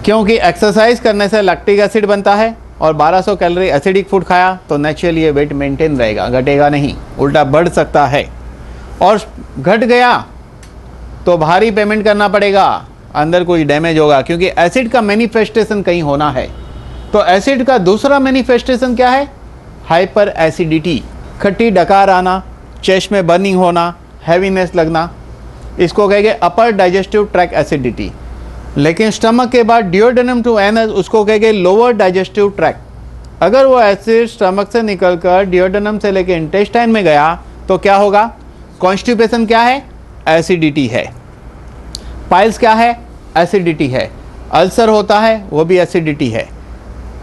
क्योंकि एक्सरसाइज करने से लैक्टिक एसिड बनता है और 1200 कैलोरी एसिडिक फूड खाया तो नेचुरली ये वेट मेंटेन रहेगा, घटेगा नहीं, उल्टा बढ़ सकता है। और घट गया तो भारी पेमेंट करना पड़ेगा, अंदर कोई डैमेज होगा, क्योंकि एसिड का मैनिफेस्टेशन कहीं होना है। तो एसिड का दूसरा मैनिफेस्टेशन क्या है? हाइपर एसिडिटी, खट्टी डकार आना, चेस्ट में बर्निंग होना, हैवीनेस लगना, इसको कहेंगे अपर डाइजेस्टिव ट्रैक एसिडिटी। लेकिन स्टमक के बाद डियोडेनम टू एनस, उसको कहेंगे लोअर डाइजेस्टिव ट्रैक। अगर वो एसिड स्टमक से निकलकर डियोडेनम से लेकर इंटेस्टाइन में गया तो क्या होगा? कॉन्स्टिपेशन क्या है? एसिडिटी है। पाइल्स क्या है? एसिडिटी है। अल्सर होता है, वो भी एसिडिटी है।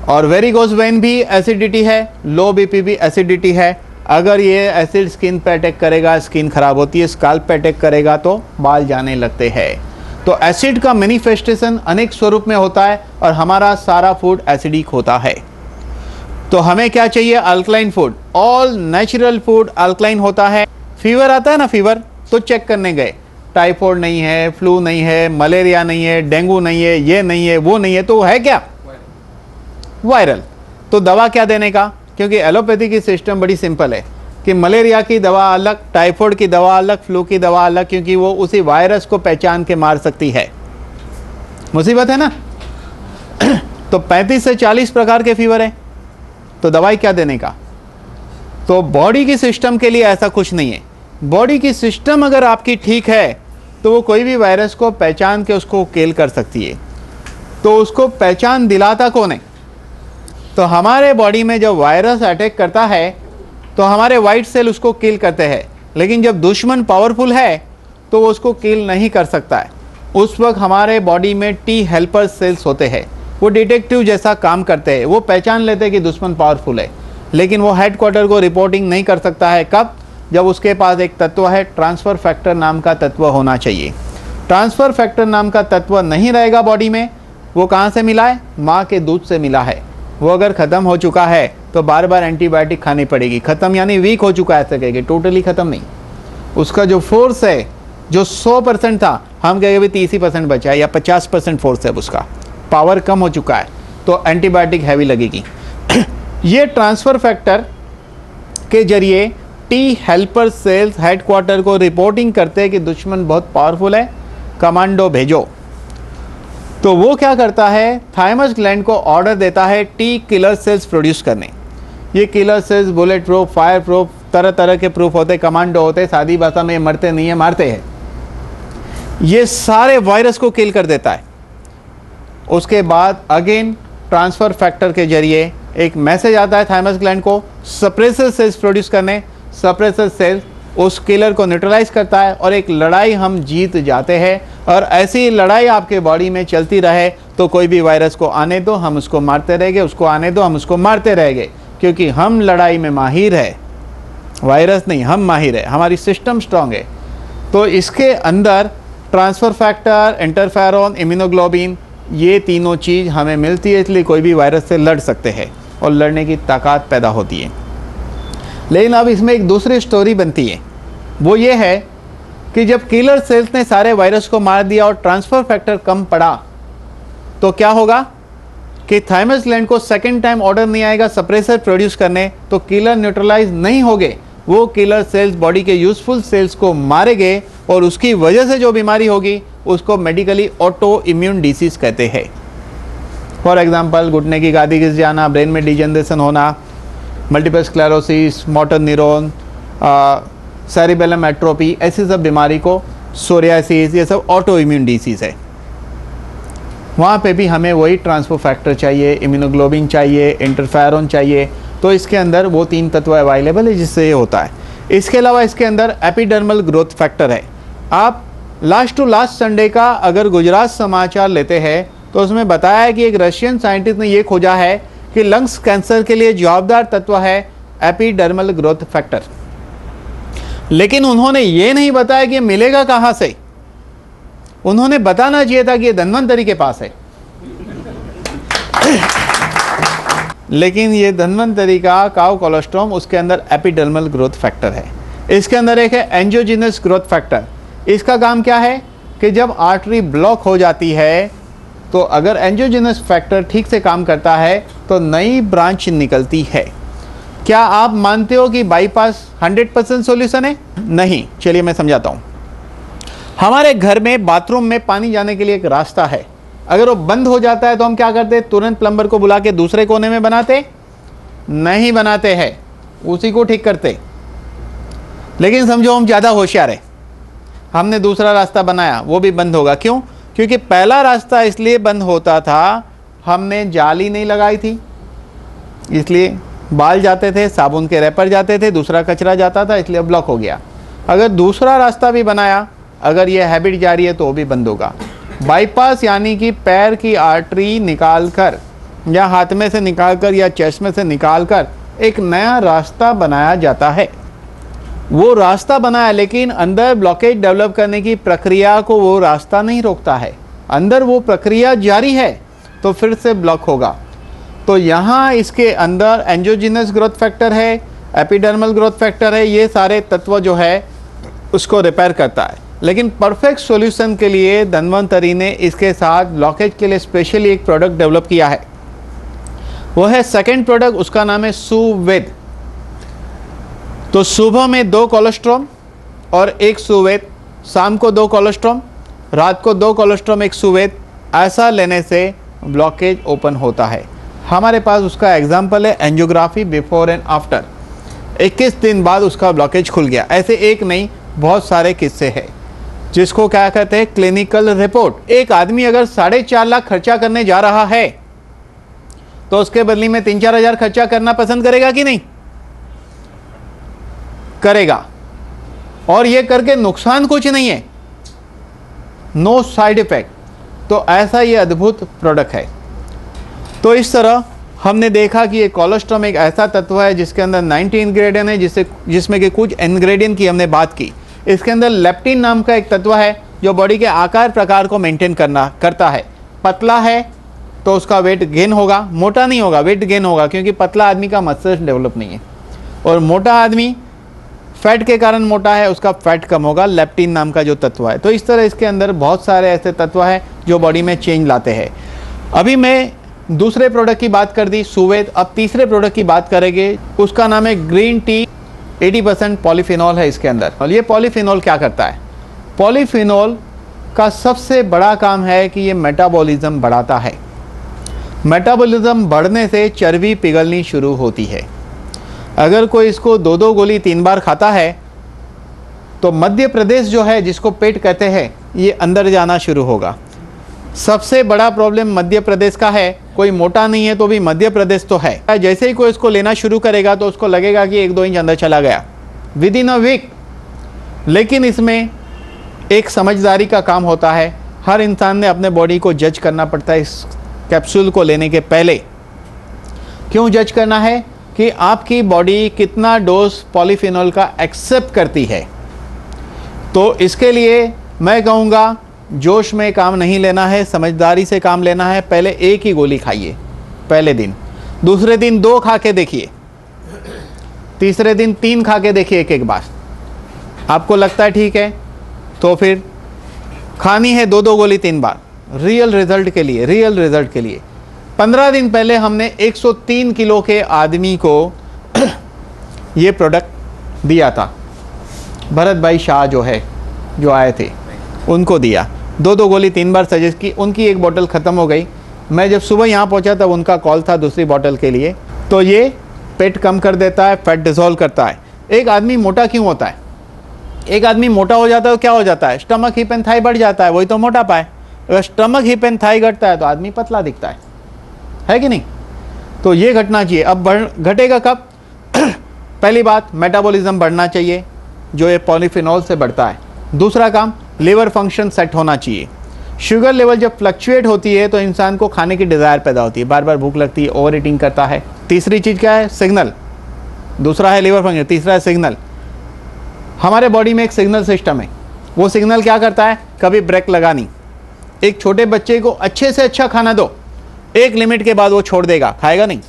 और वेरिकोज वेन भी एसिडिटी है, लो बीपी भी एसिडिटी है। अगर ये एसिड स्किन पे अटैक करेगा, स्किन खराब होती है, स्काल्प पे अटैक करेगा तो बाल जाने लगते हैं। तो एसिड का मैनिफेस्टेशन अनेक स्वरूप में होता है और हमारा सारा फूड एसिडिक होता है। तो हमें क्या चाहिए? Alkaline food. All natural food alkaline होता है। फीवर आता है ना, फीवर तो चेक करने गए, टाइफाइड नहीं है, फ्लू नहीं है, मलेरिया नहीं है, डेंगू नहीं है, ये नहीं है, वो नहीं है, तो है क्या? वायरल। तो दवा क्या देने का? क्योंकि एलोपैथी की सिस्टम बड़ी सिंपल है कि मलेरिया की दवा अलग, टाइफाइड की दवा अलग, फ्लू की दवा अलग, क्योंकि वो उसी वायरस को पहचान के मार सकती है। मुसीबत है ना। तो 35 से 40 प्रकार के फीवर है, तो दवाई क्या देने का? तो बॉडी की सिस्टम के लिए ऐसा कुछ नहीं है। बॉडी की सिस्टम अगर आपकी ठीक है तो वो कोई भी वायरस को पहचान के उसको किल कर सकती है। तो उसको पहचान दिलाता कौन है? तो हमारे बॉडी में जब वायरस अटैक करता है तो हमारे वाइट सेल उसको किल करते हैं, लेकिन जब दुश्मन पावरफुल है तो वो उसको किल नहीं कर सकता है। उस वक्त हमारे बॉडी में टी हेल्पर सेल्स होते हैं, वो डिटेक्टिव जैसा काम करते हैं। वो पहचान लेते हैं कि दुश्मन पावरफुल है, लेकिन वो हेडक्वार्टर को रिपोर्टिंग नहीं कर सकता है। कब? जब उसके पास एक तत्व है, ट्रांसफ़र फैक्टर नाम का तत्व होना चाहिए। ट्रांसफ़र फैक्टर नाम का तत्व नहीं रहेगा बॉडी में। वो कहाँ से मिला है? माँ के दूध से मिला है। वो अगर ख़त्म हो चुका है तो बार बार एंटीबायोटिक खानी पड़ेगी। ख़त्म यानी वीक हो चुका है ऐसे कहेंगे, टोटली ख़त्म नहीं। उसका जो फोर्स है, जो 100% था, हम कहेंगे भी 30% बचा है या 50% फोर्स है, उसका पावर कम हो चुका है, तो एंटीबायोटिक हैवी लगेगी। ये ट्रांसफ़र फैक्टर के जरिए टी हेल्पर सेल्स हेडक्वार्टर को रिपोर्टिंग करते हैं कि दुश्मन बहुत पावरफुल है, कमांडो भेजो। तो वो क्या करता है, थाइमस ग्लैंड को ऑर्डर देता है टी किलर सेल्स प्रोड्यूस करने। ये killer cells bullet proof, fire proof, तरह तरह के प्रूफ होते, कमांडो होते, सादी भाषा में मरते नहीं है, मारते हैं। ये सारे वायरस को किल कर देता है। उसके बाद अगेन ट्रांसफ़र फैक्टर के जरिए एक मैसेज आता है थाइमस ग्लैंड को सप्रेसर सेल्स प्रोड्यूस करने। सप्रेसर सेल्स उस किलर को न्यूट्रलाइज करता है और एक लड़ाई हम जीत जाते हैं। और ऐसी लड़ाई आपके बॉडी में चलती रहे तो कोई भी वायरस को आने दो, हम उसको मारते रहेंगे, उसको आने दो, हम उसको मारते रहेंगे, क्योंकि हम लड़ाई में माहिर है, वायरस नहीं, हम माहिर है, हमारी सिस्टम स्ट्रांग है। तो इसके अंदर ट्रांसफ़र फैक्टर, इंटरफेरॉन, इम्यूनोग्लोबिन, ये तीनों चीज़ हमें मिलती है, इसलिए कोई भी वायरस से लड़ सकते हैं और लड़ने की ताकत पैदा होती है। लेकिन अब इसमें एक दूसरी स्टोरी बनती है। वो ये है कि जब किलर सेल्स ने सारे वायरस को मार दिया और ट्रांसफ़र फैक्टर कम पड़ा, तो क्या होगा कि थाइमस ग्लैंड को सेकेंड टाइम ऑर्डर नहीं आएगा सप्रेसर प्रोड्यूस करने, तो किलर न्यूट्रलाइज नहीं होंगे। वो किलर सेल्स बॉडी के यूजफुल सेल्स को मारेंगे और उसकी वजह से जो बीमारी होगी उसको मेडिकली ऑटो इम्यून डिसीज़ कहते हैं। फॉर एग्जांपल, घुटने की गादी घिस जाना, ब्रेन में डिजनरेशन होना, multiple sclerosis, motor neuron, cerebellum atrophy, ऐसी सब बीमारी को, सोरियासिस, ये सब ऑटो इम्यून डिसीज़ है। वहाँ पे भी हमें वही ट्रांसफ़र फैक्टर चाहिए, इम्यूनोग्लोबिन चाहिए, इंटरफेरॉन चाहिए। तो इसके अंदर वो 3 तत्व अवेलेबल है जिससे ये होता है। इसके अलावा इसके अंदर एपिडर्मल ग्रोथ फैक्टर है। आप लास्ट टू लास्ट संडे का अगर गुजरात समाचार लेते हैं तो उसमें बताया है कि एक रशियन साइंटिस्ट ने ये खोजा है कि लंग्स कैंसर के लिए जवाबदार तत्व है एपिडर्मल ग्रोथ फैक्टर। लेकिन उन्होंने ये नहीं बताया कि ये मिलेगा कहाँ से। उन्होंने बताना चाहिए था कि ये धन्वंतरी के पास है। लेकिन ये धन्वंतरी का काउ कोलोस्ट्रोम, उसके अंदर एपिडर्मल ग्रोथ फैक्टर है। इसके अंदर एक है एंजियोजेनस ग्रोथ फैक्टर। इसका काम क्या है कि जब आर्टरी ब्लॉक हो जाती है तो अगर एंजियोजेनस फैक्टर ठीक से काम करता है तो नई ब्रांच निकलती है। क्या आप मानते हो कि बाईपास 100% सॉल्यूशन है? नहीं। चलिए मैं समझाता हूँ। हमारे घर में बाथरूम में पानी जाने के लिए एक रास्ता है। अगर वो बंद हो जाता है तो हम क्या करते हैं? तुरंत प्लम्बर को बुला के दूसरे कोने में बनाते नहीं बनाते हैं, उसी को ठीक करते। लेकिन समझो हम ज़्यादा होशियार है, हमने दूसरा रास्ता बनाया, वो भी बंद होगा। क्यों? क्योंकि पहला रास्ता इसलिए बंद होता था, हमने जाली नहीं लगाई थी, इसलिए बाल जाते थे, साबुन के रैपर जाते थे, दूसरा कचरा जाता था, इसलिए ब्लॉक हो गया। अगर दूसरा रास्ता भी बनाया, अगर ये हैबिट जारी है तो वो भी बंद होगा। बाईपास यानी कि पैर की आर्टरी निकाल कर या हाथ में से निकाल कर या चेस्ट में से निकाल कर एक नया रास्ता बनाया जाता है। वो रास्ता बनाया, लेकिन अंदर ब्लॉकेज डेवलप करने की प्रक्रिया को वो रास्ता नहीं रोकता है, अंदर वो प्रक्रिया जारी है, तो फिर से ब्लॉक होगा। तो यहाँ इसके अंदर एंजियोजेनस ग्रोथ फैक्टर है, एपिडर्मल ग्रोथ फैक्टर है, ये सारे तत्व जो है उसको रिपेयर करता है। लेकिन परफेक्ट सॉल्यूशन के लिए धन्वंतरी ने इसके साथ ब्लॉकेज के लिए स्पेशली एक प्रोडक्ट डेवलप किया है। वो है सेकंड प्रोडक्ट, उसका नाम है सुवेद। तो सुबह में 2 कोलेस्ट्रॉम और 1 सुवेद, शाम को 2 कोलेस्ट्रॉम, रात को 2 कोलेस्ट्रॉम 1 सुवेद, ऐसा लेने से ब्लॉकेज ओपन होता है। हमारे पास उसका एग्जाम्पल है एंजियोग्राफी बिफोर एंड आफ्टर। 21 दिन बाद उसका ब्लॉकेज खुल गया। ऐसे एक नहीं, बहुत सारे किस्से हैं जिसको क्या कहते हैं क्लिनिकल रिपोर्ट। एक आदमी अगर 4.5 लाख खर्चा करने जा रहा है तो उसके बदले में 3-4 हज़ार खर्चा करना पसंद करेगा कि नहीं? करेगा। और ये करके नुकसान कुछ नहीं है, नो साइड इफेक्ट। तो ऐसा ये अद्भुत प्रोडक्ट है। तो इस तरह हमने देखा कि ये कोलेस्ट्रॉम एक ऐसा तत्व है जिसके अंदर 90 इंग्रेडिएंट है, जिसमें कि कुछ इंग्रेडिएंट की हमने बात की। इसके अंदर लेप्टिन नाम का एक तत्व है जो बॉडी के आकार प्रकार को मेंटेन करता है। पतला है तो उसका वेट गेन होगा, मोटा नहीं होगा, वेट गेन होगा, क्योंकि पतला आदमी का मसल्स डेवलप नहीं है। और मोटा आदमी फैट के कारण मोटा है, उसका फैट कम होगा, लेप्टिन नाम का जो तत्व है। तो इस तरह इसके अंदर बहुत सारे ऐसे तत्व हैं जो बॉडी में चेंज लाते हैं। अभी मैं दूसरे प्रोडक्ट की बात कर दी, सुवेद। अब तीसरे प्रोडक्ट की बात करेंगे, उसका नाम है ग्रीन टी। 80% पॉलीफिनॉल है इसके अंदर। और ये पॉलीफिनॉल क्या करता है? पॉलीफिनॉल का सबसे बड़ा काम है कि ये मेटाबॉलिज्म बढ़ाता है। मेटाबॉलिज्म बढ़ने से चर्बी पिघलनी शुरू होती है। अगर कोई इसको 2-2 गोली 3 बार खाता है तो मध्य प्रदेश जो है, जिसको पेट कहते हैं, ये अंदर जाना शुरू होगा। सबसे बड़ा प्रॉब्लम मध्य प्रदेश का है। कोई मोटा नहीं है तो भी मध्य प्रदेश तो है। जैसे ही कोई इसको लेना शुरू करेगा तो उसको लगेगा कि 1-2 इंच अंदर चला गया विद इन अ वीक। लेकिन इसमें एक समझदारी का काम होता है। हर इंसान ने अपने बॉडी को जज करना पड़ता है इस कैप्सूल को लेने के पहले। क्यों जज करना है? कि आपकी बॉडी कितना डोज पॉलीफिनॉल का एक्सेप्ट करती है। तो इसके लिए मैं कहूँगा जोश में काम नहीं लेना है, समझदारी से काम लेना है। पहले 1 ही गोली खाइए पहले दिन, दूसरे दिन 2 खा के देखिए, तीसरे दिन 3 खा के देखिए एक बार। आपको लगता है ठीक है तो फिर खानी है 2-2 गोली 3 बार, रियल रिजल्ट के लिए। 15 दिन पहले हमने 103 किलो के आदमी को ये प्रोडक्ट दिया था। भरत भाई शाह जो आए थे, उनको दिया। 2-2 गोली 3 बार सजेस्ट की। उनकी 1 बोतल ख़त्म हो गई। मैं जब सुबह यहाँ पहुँचा तब उनका कॉल था दूसरी बोतल के लिए। तो ये पेट कम कर देता है, फैट डिसॉल्व करता है। एक आदमी मोटा क्यों होता है? एक आदमी मोटा हो जाता है तो क्या हो जाता है? स्टमक हिप एंड थाई बढ़ जाता है, वही तो मोटापा है। अगर स्टमक हिप एंड थाई घटता है तो आदमी पतला दिखता है कि नहीं? तो ये घटना चाहिए। अब घटेगा कब? पहली बात, मेटाबॉलिज्म बढ़ना चाहिए जो ये पॉलीफिनॉल से बढ़ता है। दूसरा काम, लिवर फंक्शन सेट होना चाहिए। शुगर लेवल जब फ्लक्चुएट होती है तो इंसान को खाने की डिज़ायर पैदा होती है, बार बार भूख लगती है, ओवर ईटिंग करता है। तीसरी चीज़ क्या है? सिग्नल। दूसरा है लिवर फंक्शन, तीसरा है सिग्नल। हमारे बॉडी में एक सिग्नल सिस्टम है। वो सिग्नल क्या करता है? कभी ब्रेक लगानी। एक छोटे बच्चे को अच्छे से अच्छा खाना दो, एक लिमिट के बाद वो छोड़ देगा, खाएगा नहीं।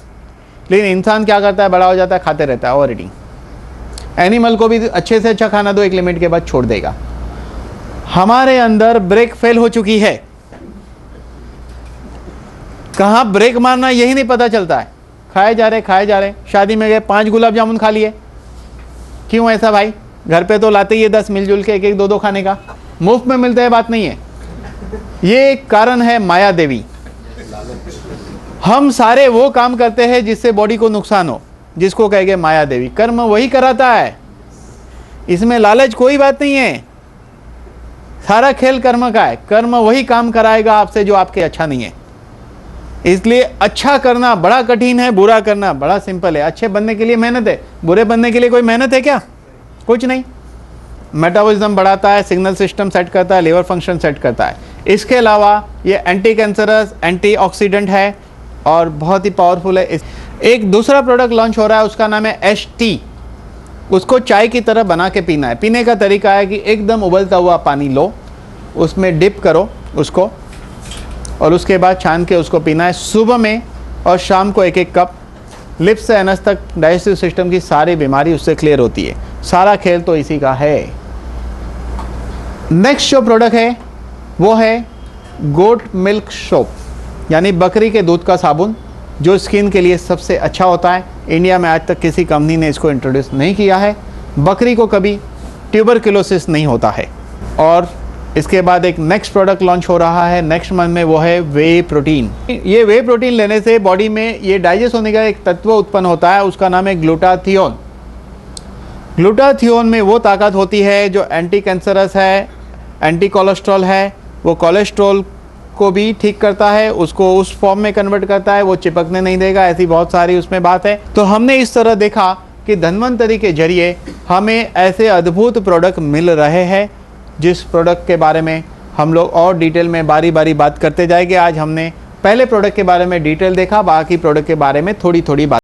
लेकिन इंसान क्या करता है? बड़ा हो जाता है, खाते रहता है, ओवर ईटिंग। एनिमल को भी अच्छे से अच्छा खाना दो, एक लिमिट के बाद छोड़ देगा। हमारे अंदर ब्रेक फेल हो चुकी है। कहाँ ब्रेक मारना यही नहीं पता चलता है। खाए जा रहे। शादी में गए 5 गुलाब जामुन खा लिए। क्यों ऐसा भाई? घर पे तो लाते ही है 10 मिलजुल के, 1-1, 2-2 खाने का। मुफ्त में मिलता है बात नहीं है। ये एक कारण है माया देवी। हम सारे वो काम करते हैं जिससे बॉडी को नुकसान हो, जिसको कहेंगे माया देवी। कर्म वही कराता है, इसमें लालच कोई बात नहीं है। सारा खेल कर्म का है। कर्म वही काम कराएगा आपसे जो आपके अच्छा नहीं है। इसलिए अच्छा करना बड़ा कठिन है, बुरा करना बड़ा सिंपल है। अच्छे बनने के लिए मेहनत है, बुरे बनने के लिए कोई मेहनत है क्या? कुछ नहीं। मेटाबॉलिज्म बढ़ाता है, सिग्नल सिस्टम सेट करता है, लिवर फंक्शन सेट करता है। इसके अलावा ये एंटी कैंसरस, एंटीऑक्सीडेंट है और बहुत ही पावरफुल है। एक दूसरा प्रोडक्ट लॉन्च हो रहा है, उसका नाम है एच-टी। उसको चाय की तरह बना के पीना है। पीने का तरीका है कि एकदम उबलता हुआ पानी लो, उसमें डिप करो उसको, और उसके बाद छान के उसको पीना है सुबह में और शाम को 1-1 कप। लिप्स से एनस तक डाइजेस्टिव सिस्टम की सारी बीमारी उससे क्लियर होती है। सारा खेल तो इसी का है। नेक्स्ट जो प्रोडक्ट है वो है गोट मिल्क सोप, यानी बकरी के दूध का साबुन, जो स्किन के लिए सबसे अच्छा होता है। इंडिया में आज तक किसी कंपनी ने इसको इंट्रोड्यूस नहीं किया है। बकरी को कभी ट्यूबरक्लोसिस नहीं होता है। और इसके बाद एक नेक्स्ट प्रोडक्ट लॉन्च हो रहा है नेक्स्ट मंथ में, वो है वे प्रोटीन। ये वे प्रोटीन लेने से बॉडी में ये डाइजेस्ट होने का एक तत्व उत्पन्न होता है, उसका नाम है ग्लूटाथियोन। ग्लूटाथियोन में वो ताकत होती है जो एंटी कैंसरस है, एंटी कोलेस्ट्रॉल है। वो कोलेस्ट्रॉल को भी ठीक करता है, उसको उस फॉर्म में कन्वर्ट करता है, वो चिपकने नहीं देगा। ऐसी बहुत सारी उसमें बात है। तो हमने इस तरह देखा कि धन्वंतरी के जरिए हमें ऐसे अद्भुत प्रोडक्ट मिल रहे हैं, जिस प्रोडक्ट के बारे में हम लोग और डिटेल में बारी बारी बात करते जाएंगे। आज हमने पहले प्रोडक्ट के बारे में डिटेल देखा, बाकी प्रोडक्ट के बारे में थोड़ी थोड़ी बात